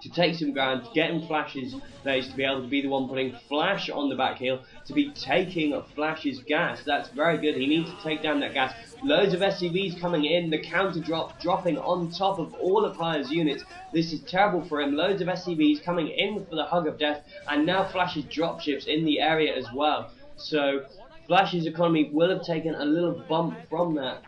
to take some ground, to get in Flash's base, to be able to be the one putting Flash on the back heel, to be taking Flash's gas. That's very good. He needs to take down that gas. Loads of SCVs coming in, the counter drop dropping on top of all of HiyA's units. This is terrible for him. Loads of SCVs coming in for the hug of death, and now Flash's dropships in the area as well. So Flash's economy will have taken a little bump from that,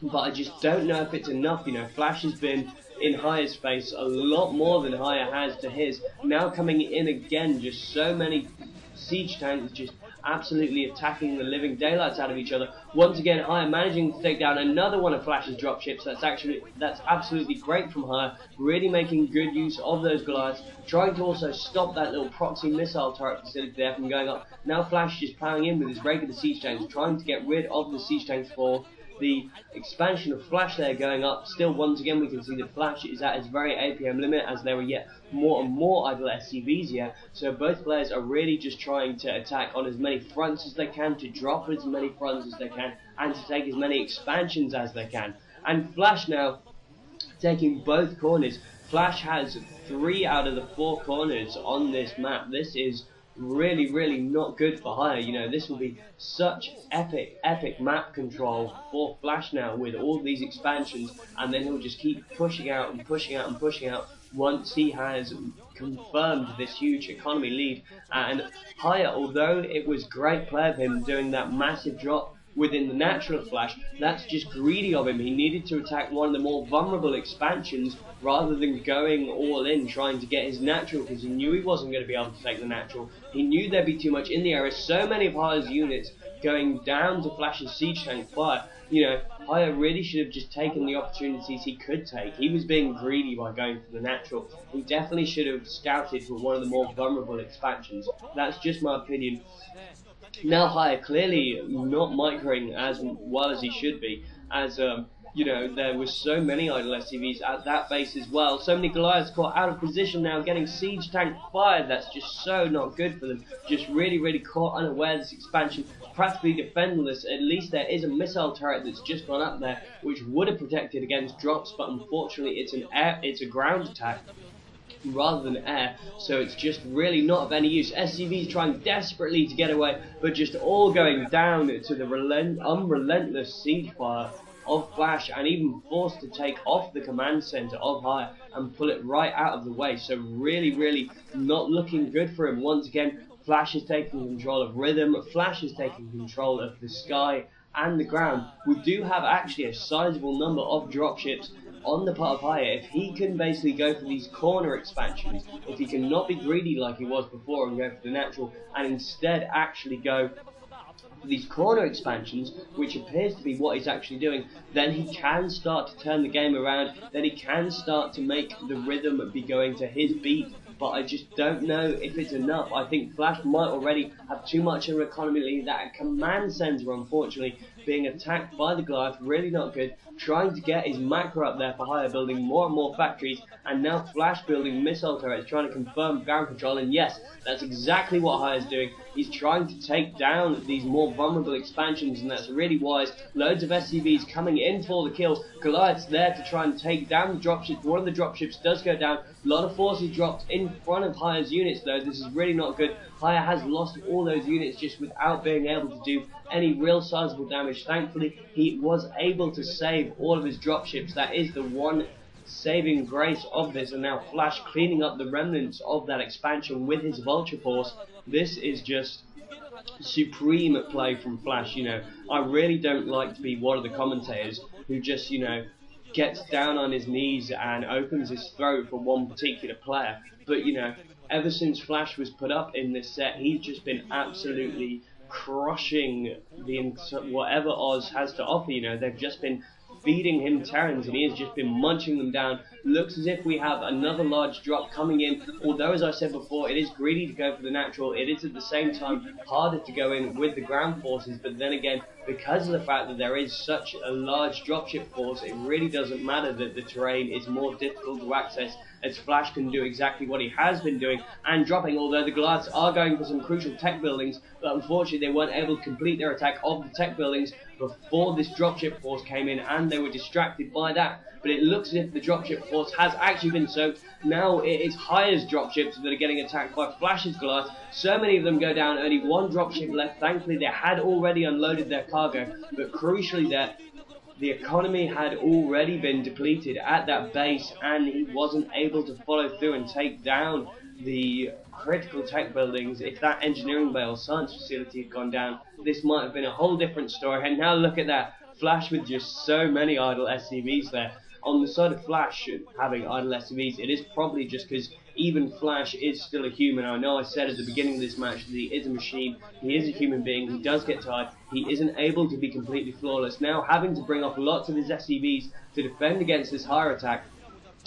but I just don't know if it's enough. You know, Flash has been in HiyA's face a lot more than HiyA has to his. Now coming in again, just so many siege tanks just absolutely attacking the living daylights out of each other. Once again, HiyA managing to take down another one of Flash's dropships. That's absolutely great from HiyA, really making good use of those Goliaths, trying to also stop that little proxy missile turret facility there from going up. Now Flash just plowing in with his regular siege tanks, trying to get rid of the siege tanks for the expansion of Flash there going up. Still, once again, we can see that Flash is at its very APM limit, as there are yet more and more idle SCVs here. So both players are really just trying to attack on as many fronts as they can, to drop as many fronts as they can, and to take as many expansions as they can. And Flash now taking both corners. Flash has 3 out of the 4 corners on this map. This is really not good for HiyA. You know, this will be such epic map control for Flash now with all these expansions, and then he'll just keep pushing out and pushing out and pushing out once he has confirmed this huge economy lead. And HiyA, although it was great play of him doing that massive drop within the natural Flash, that's just greedy of him. He needed to attack one of the more vulnerable expansions rather than going all in trying to get his natural, because he knew he wasn't going to be able to take the natural. He knew there'd be too much in the area. So many of HiyA's units going down to Flash's siege tank fire. You know, HiyA really should have just taken the opportunities he could take. He was being greedy by going for the natural. He definitely should have scouted for one of the more vulnerable expansions. That's just my opinion. Now HiyA clearly not microing as well as he should be, as you know, there was so many idle SCVs at that base as well. So many Goliaths caught out of position now, getting siege tank fired. That's just so not good for them. Just really caught unaware. This expansion practically defenseless. At least there is a missile turret that's just gone up there, which would have protected against drops, but unfortunately it's a ground attack rather than air, so it's just really not of any use. SCVs trying desperately to get away, but just all going down to the unrelentless siege fire of Flash, and even forced to take off the command center of HiyA and pull it right out of the way. So really not looking good for him. Once again, Flash is taking control of rhythm, Flash is taking control of the sky and the ground. We do have actually a sizable number of dropships on the part of HiyA. If he can basically go for these corner expansions, if he can not be greedy like he was before and go for the natural, and instead actually go for these corner expansions, which appears to be what he's actually doing, then he can start to turn the game around, then he can start to make the rhythm be going to his beat. But I just don't know if it's enough. I think Flash might already have too much of an economy lead. That command center, unfortunately, being attacked by the Goliath, really not good. Trying to get his macro up there for HiyA, building more and more factories, and now Flash building missile turrets, trying to confirm ground control. And yes, that's exactly what HiyA's doing. He's trying to take down these more vulnerable expansions, and that's really wise. Loads of SCVs coming in for the kill. Goliath's there to try and take down the dropships. One of the dropships does go down. A lot of forces dropped in front of HiyA's units though. This is really not good. HiyA has lost all those units just without being able to do any real sizable damage. Thankfully, he was able to save all of his dropships. That is the one saving grace of this. And now Flash cleaning up the remnants of that expansion with his Vulture Force. This is just supreme play from Flash. You know, I really don't like to be one of the commentators who just, you know, gets down on his knees and opens his throat for one particular player. But, you know, ever since Flash was put up in this set, he's just been absolutely crushing whatever Oz has to offer. You know, they've just been feeding him Terrans, and he has just been munching them down. Looks as if we have another large drop coming in, although, as I said before, it is greedy to go for the natural. It is at the same time harder to go in with the ground forces, but then again, because of the fact that there is such a large dropship force, it really doesn't matter that the terrain is more difficult to access, as Flash can do exactly what he has been doing and dropping, although the Goliaths are going for some crucial tech buildings, but unfortunately they weren't able to complete their attack of the tech buildings before this dropship force came in, and they were distracted by that. but it looks as if the dropship force has actually been soaked. Now it is HiyA's dropships that are getting attacked by Flash's Goliath. So many of them go down, only one dropship left. Thankfully they had already unloaded their cargo, but crucially the economy had already been depleted at that base, and he wasn't able to follow through and take down the critical tech buildings. If that engineering bay or science facility had gone down, this might have been a whole different story. And now look at that, Flash with just so many idle SCVs there. On the side of Flash having idle SCVs, it is probably just because even Flash is still a human. I know I said at the beginning of this match that he is a machine, he is a human being, he does get tired, he isn't able to be completely flawless. Now having to bring off lots of his SCVs to defend against this HiyA attack,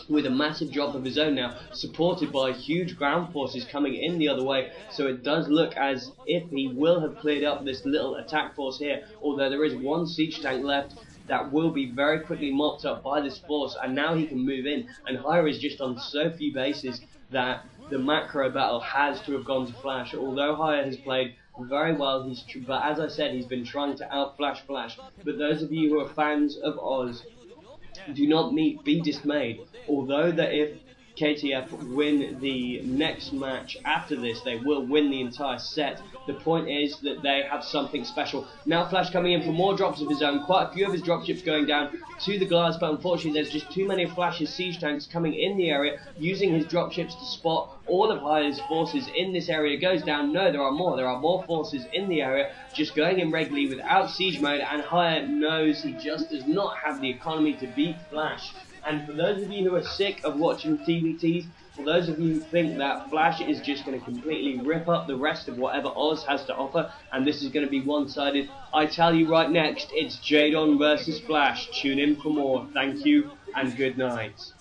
with a massive drop of his own now, supported by huge ground forces coming in the other way, so it does look as if he will have cleared up this little attack force here, although there is one siege tank left that will be very quickly mopped up by this force, and now he can move in, and HiyA is just on so few bases that the macro battle has to have gone to Flash. Although HiyA has played very well, but as I said, he's been trying to outflash Flash. But those of you who are fans of Oz, do not be dismayed. Although that if KTF win the next match after this, they will win the entire set. The point is that they have something special. Now Flash coming in for more drops of his own, quite a few of his dropships going down to the Goliaths, but unfortunately there's just too many of Flash's siege tanks coming in the area, using his dropships to spot all of HiyA's forces in this area. Goes down, no, there are more forces in the area, just going in regularly without siege mode, and HiyA knows he just does not have the economy to beat Flash. And for those of you who are sick of watching TVTs, for those of you who think that Flash is just going to completely rip up the rest of whatever Oz has to offer, and this is going to be one-sided, I tell you right next, it's Jadon versus Flash. Tune in for more. Thank you, and good night.